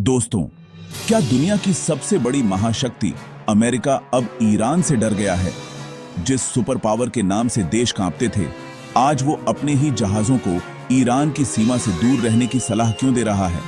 दोस्तों, क्या दुनिया की सबसे बड़ी महाशक्ति अमेरिका अब ईरान से डर गया है? जिस सुपर पावर के नाम से देश कांपते थे, आज वो अपने ही जहाजों को ईरान की सीमा से दूर रहने की सलाह क्यों दे रहा है?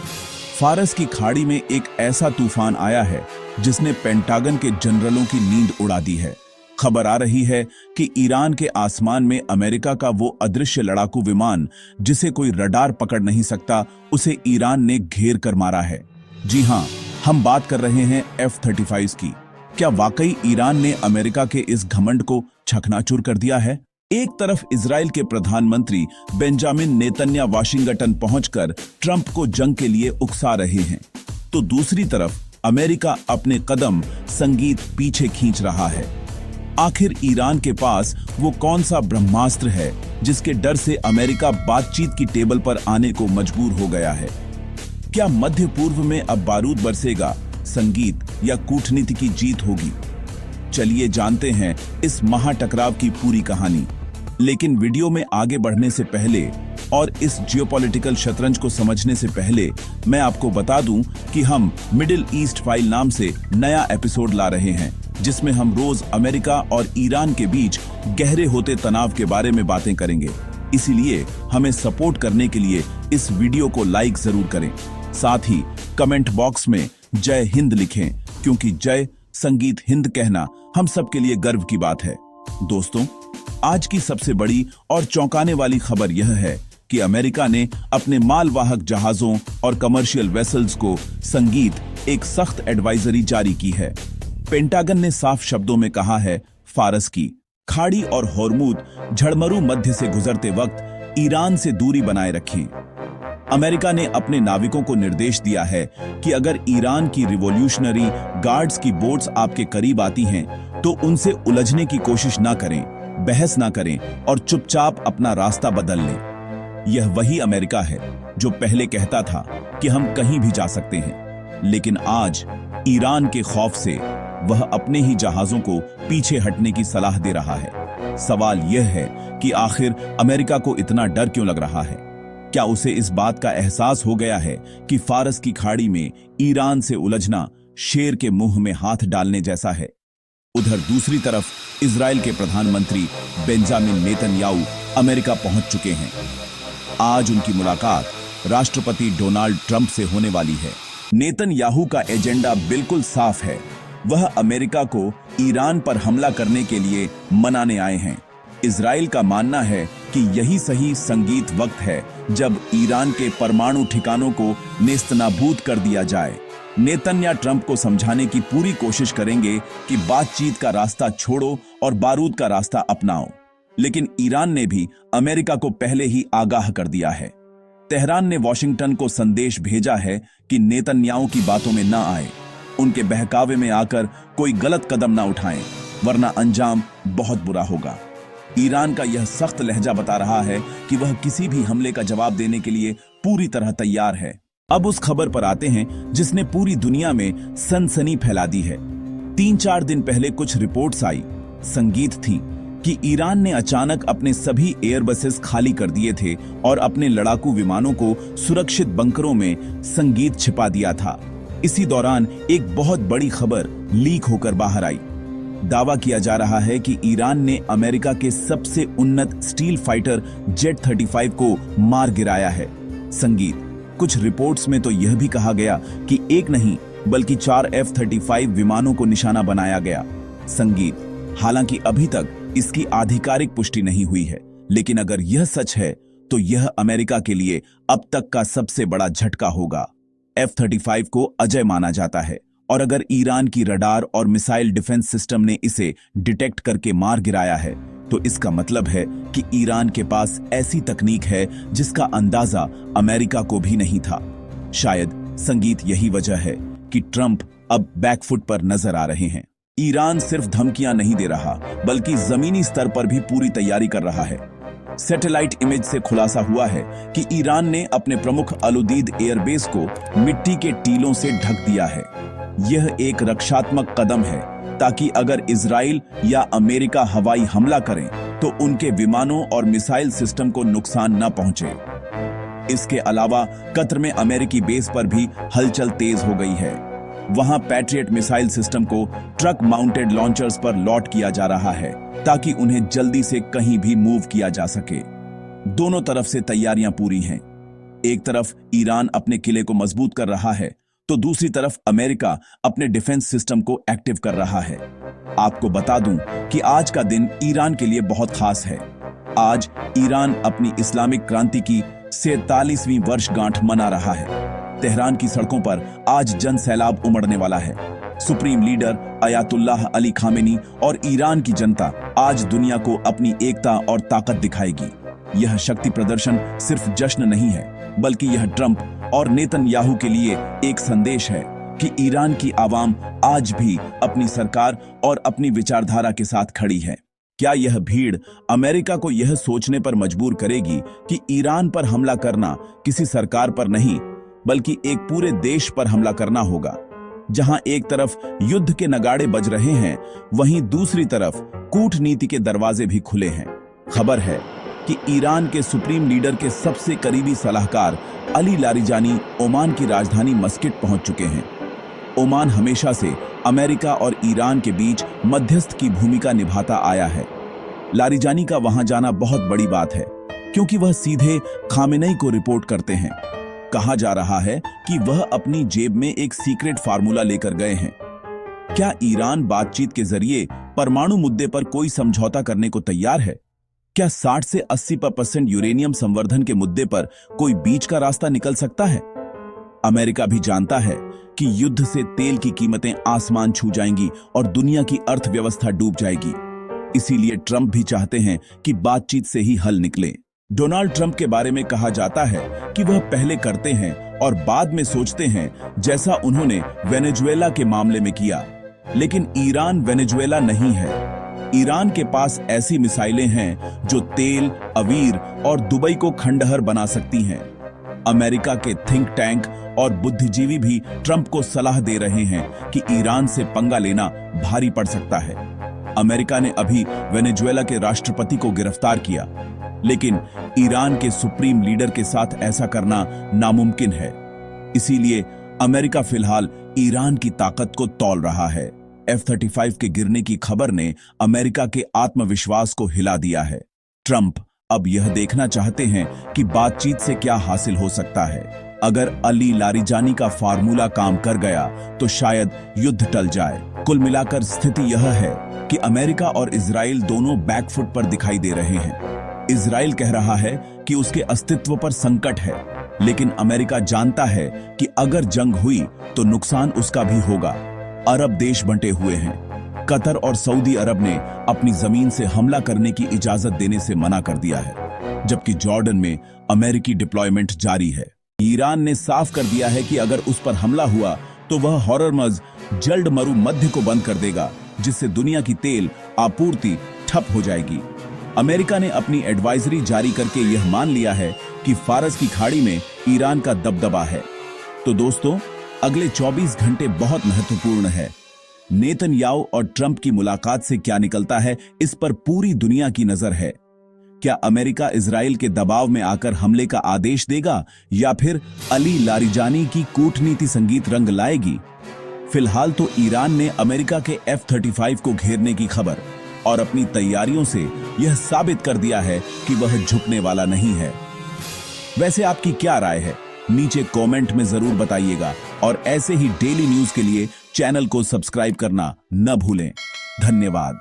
फारस की खाड़ी में एक ऐसा तूफान आया है जिसने पेंटागन के जनरलों की नींद उड़ा दी है। खबर आ रही है कि ईरान के आसमान में अमेरिका का वो अदृश्य लड़ाकू विमान जिसे कोई रडार पकड़ नहीं सकता, उसे ईरान ने घेर कर मारा है। जी हां, हम बात कर रहे हैं F-35 की। क्या वाकई ईरान ने अमेरिका के इस घमंड को चकनाचूर कर दिया है? एक तरफ इजराइल के प्रधानमंत्री बेंजामिन नेतन्याहू वाशिंगटन पहुंचकर ट्रंप को जंग के लिए उकसा रहे हैं, तो दूसरी तरफ अमेरिका अपने कदम संगीत पीछे खींच रहा है। आखिर ईरान के पास वो कौन सा ब्रह्मास्त्र है जिसके डर से अमेरिका बातचीत की टेबल पर आने को मजबूर हो गया है? क्या मध्य पूर्व में अब बारूद बरसेगा, संगीत या कूटनीति की जीत होगी? चलिए जानते हैं इस महाटकराव की पूरी कहानी। लेकिन वीडियो में आगे बढ़ने से पहले और इस जियोपॉलिटिकल शतरंज को समझने से पहले मैं आपको बता दूं कि हम मिडिल ईस्ट फाइल नाम से नया एपिसोड ला रहे हैं, जिसमें हम रोज अमेरिका और ईरान के बीच गहरे होते तनाव के बारे में बातें करेंगे। इसीलिए हमें सपोर्ट करने के लिए इस वीडियो को लाइक जरूर करें। साथ ही कमेंट बॉक्स में जय हिंद लिखें, क्योंकि जय संगीत हिंद कहना हम सबके लिए गर्व की बात है। दोस्तों, आज की सबसे बड़ी और चौंकाने वाली खबर यह है कि अमेरिका ने अपने मालवाहक जहाजों और कमर्शियल वेसल्स को संगीत एक सख्त एडवाइजरी जारी की है। पेंटागन ने साफ शब्दों में कहा है, फारस की खाड़ी और होर्मुज झड़मरू मध्य से गुजरते वक्त ईरान से दूरी बनाए रखें। अमेरिका ने अपने नाविकों को निर्देश दिया है कि अगर ईरान की रिवॉल्यूशनरी गार्ड्स की बोट्स आपके करीब आती हैं, तो उनसे उलझने की कोशिश ना करें, बहस ना करें और चुपचाप अपना रास्ता बदल लें। यह वही अमेरिका है जो पहले कहता था कि हम कहीं भी जा सकते हैं, लेकिन आज ईरान के खौफ से वह अपने ही जहाजों को पीछे हटने की सलाह दे रहा है। सवाल यह है कि आखिर अमेरिका को इतना डर क्यों लग रहा है? क्या उसे इस बात का एहसास हो गया है कि फारस की खाड़ी में ईरान से उलझना शेर के मुंह में हाथ डालने जैसा है? उधर दूसरी तरफ इजराइल के प्रधानमंत्री बेंजामिन नेतन्याहू अमेरिका पहुंच चुके हैं। आज उनकी मुलाकात राष्ट्रपति डोनाल्ड ट्रंप से होने वाली है। नेतन्याहू का एजेंडा बिल्कुल साफ है। वह अमेरिका को ईरान पर हमला करने के लिए मनाने आए हैं। इजराइल का मानना है कि यही सही संगीत वक्त है जब ईरान के परमाणु ठिकानों को नेस्तनाबूद कर दिया जाए। नेतन्याहू ट्रंप को समझाने की पूरी कोशिश करेंगे कि बातचीत का रास्ता छोड़ो और बारूद का रास्ता अपनाओ। लेकिन ईरान ने भी अमेरिका को पहले ही आगाह कर दिया है। तेहरान ने वॉशिंगटन को संदेश भेजा है कि नेतन्याहू की बातों में ना आए, उनके बहकावे में आकर कोई गलत कदम ना उठाएं, वरना अंजाम बहुत बुरा होगा। ईरान का यह सख्त लहजा बता रहा है कि वह किसी भी हमले का जवाब देने के लिए पूरी तरह तैयार है। अब उस खबर पर आते हैं जिसने पूरी दुनिया में सनसनी फैला दी है। 3-4 दिन पहले कुछ रिपोर्ट्स आई, संगीत थी, कि ईरान ने अचानक अपने सभी एयरबसेस खाली कर दिए थे और अपने लड़ाकू विमानों को सुरक्षित बंकरों में संगीत छिपा दिया था। इसी दौरान एक बहुत बड़ी खबर लीक होकर बाहर आई। दावा किया जा रहा है कि ईरान ने अमेरिका के सबसे उन्नत स्टील फाइटर जेट 35 को मार गिराया है। संगीत, कुछ रिपोर्ट्स में तो यह भी कहा गया कि एक नहीं बल्कि 4 F-35 विमानों को निशाना बनाया गया। संगीत, हालांकि अभी तक इसकी आधिकारिक पुष्टि नहीं हुई है, लेकिन अगर यह सच है तो यह अमेरिका के लिए अब तक का सबसे बड़ा झटका होगा। F-35 को अजय माना जाता है, और अगर ईरान की रडार और मिसाइल डिफेंस सिस्टम ने इसे डिटेक्ट करके मार गिराया है, तो इसका मतलब है कि ईरान के पास ऐसी तकनीक है जिसका अंदाजा अमेरिका को भी नहीं था। शायद संगीत यही वजह है कि ट्रंप अब बैकफुट पर नजर आ रहे हैं। ईरान सिर्फ धमकियां नहीं दे रहा, बल्कि जमीनी स्तर पर भी पूरी तैयारी कर रहा है। सैटेलाइट इमेज से खुलासा हुआ है कि ईरान ने अपने प्रमुख अलुदीद एयरबेस को मिट्टी के टीलों से ढक दिया है। यह एक रक्षात्मक कदम है ताकि अगर इजराइल या अमेरिका हवाई हमला करें तो उनके विमानों और मिसाइल सिस्टम को नुकसान न पहुंचे। इसके अलावा कतर में अमेरिकी बेस पर भी हलचल तेज हो गई है। वहां पैट्रियट मिसाइल सिस्टम को ट्रक माउंटेड लॉन्चर्स पर लॉट किया जा रहा है ताकि उन्हें जल्दी से कहीं भी मूव किया जा सके। दोनों तरफ से तैयारियां पूरी हैं। एक तरफ ईरान अपने किले को मजबूत कर रहा है तो दूसरी तरफ अमेरिका अपने डिफेंस सिस्टम को एक्टिव कर रहा है। आपको बता दूं कि आज का दिन ईरान के लिए बहुत खास है। आज ईरान अपनी इस्लामिक क्रांति की 47वीं वर्षगांठ मना रहा है। तेहरान की सड़कों पर आज जन सैलाब उमड़ने वाला है। Supreme leader Ayatollah Ali Khamenei और ईरान की जनता आज दुनिया को अपनी एकता और ताकत दिखाएगी। यह शक्ति प्रदर्शन सिर्फ जश्न नहीं है, बल्कि यह ट्रंप और नेतन्याहू के लिए एक संदेश है कि ईरान की आवाम आज भी अपनी सरकार और अपनी विचारधारा के साथ खड़ी है। क्या यह भीड़ अमेरिका को यह सोचने पर मजबूर करेगी कि ईरान पर हमला करना किसी सरकार पर नहीं, बल्कि एक पूरे देश पर हमला करना होगा? जहां एक तरफ युद्ध के नगाड़े बज रहे हैं, वहीं दूसरी तरफ कूटनीति के दरवाजे भी खुले हैं। खबर है कि ईरान के सुप्रीम लीडर के सबसे करीबी सलाहकार अली लारिजानी ओमान की राजधानी मस्कट पहुंच चुके हैं। ओमान हमेशा से अमेरिका और ईरान के बीच मध्यस्थ की भूमिका निभाता आया है। लारिजानी का वहां जाना बहुत बड़ी बात है, क्योंकि वह सीधे खामेनेई को रिपोर्ट करते हैं। कहा जा रहा है कि वह अपनी जेब में एक सीक्रेट फार्मूला लेकर गए हैं। क्या ईरान बातचीत के जरिए परमाणु मुद्दे पर कोई समझौता करने को तैयार है? क्या 60 से 80% यूरेनियम संवर्धन के मुद्दे पर कोई बीच का रास्ता निकल सकता है? अमेरिका भी जानता है कि युद्ध से तेल की कीमतें आसमान छू जाएंगी और दुनिया की अर्थव्यवस्था डूब जाएगी। इसीलिए ट्रंप भी चाहते हैं कि बातचीत से ही हल निकले। डोनाल्ड ट्रंप के बारे में कहा जाता है कि वह पहले करते हैं और बाद में सोचते हैं, जैसा उन्होंने वेनेजुएला के मामले में किया। लेकिन ईरान वेनेजुएला नहीं है। ईरान के पास ऐसी मिसाइलें हैं जो तेल, अवीर और दुबई को खंडहर बना सकती हैं। अमेरिका के थिंक टैंक और बुद्धिजीवी भी ट्रंप को सलाह दे रहे हैं कि ईरान से पंगा लेना भारी पड़ सकता है। अमेरिका ने अभी वेनेजुएला के राष्ट्रपति को गिरफ्तार किया, लेकिन ईरान के सुप्रीम लीडर के साथ ऐसा करना नामुमकिन है। इसीलिए अमेरिका फिलहाल ईरान की ताकत को तौल रहा है। F-35 के गिरने की खबर ने अमेरिका के आत्मविश्वास को हिला दिया है। ट्रंप अब यह देखना चाहते हैं कि बातचीत से क्या हासिल हो सकता है। अगर अली लारिजानी का फार्मूला काम कर गया तो शायद युद्ध टल जाए। कुल मिलाकर स्थिति यह है कि अमेरिका और इजराइल दोनों बैकफुट पर दिखाई दे रहे हैं। इजराइल कह रहा है कि उसके अस्तित्व पर संकट है, लेकिन अमेरिका जानता है कि अगर जंग हुई तो नुकसान उसका भी होगा। अरब देश बंटे हुए हैं। कतर और सऊदी अरब ने अपनी जमीन से हमला करने की इजाजत देने से मना कर दिया है, जबकि जॉर्डन में अमेरिकी डिप्लॉयमेंट जारी है। ईरान ने साफ कर दिया है कि अगर उस पर हमला हुआ तो वह हॉरमज़ जल्द मरु मध्य को बंद कर देगा, जिससे दुनिया की तेल आपूर्ति ठप हो जाएगी। अमेरिका ने अपनी एडवाइजरी जारी करके यह मान लिया है कि फारस की खाड़ी में ईरान का दबदबा है। तो दोस्तों, अगले 24 घंटे बहुत महत्वपूर्ण है। नेतन्याहू और ट्रंप की मुलाकात से क्या निकलता है, इस पर पूरी दुनिया की नजर है। क्या अमेरिका इजराइल के दबाव में आकर हमले का आदेश देगा या फिर अली लारिजानी की कूटनीति संगीत रंग लाएगी? फिलहाल तो ईरान ने अमेरिका के F-35 को घेरने की खबर और अपनी तैयारियों से यह साबित कर दिया है कि वह झुकने वाला नहीं है। वैसे आपकी क्या राय है? नीचे कमेंट में जरूर बताइएगा और ऐसे ही डेली न्यूज के लिए चैनल को सब्सक्राइब करना न भूलें। धन्यवाद।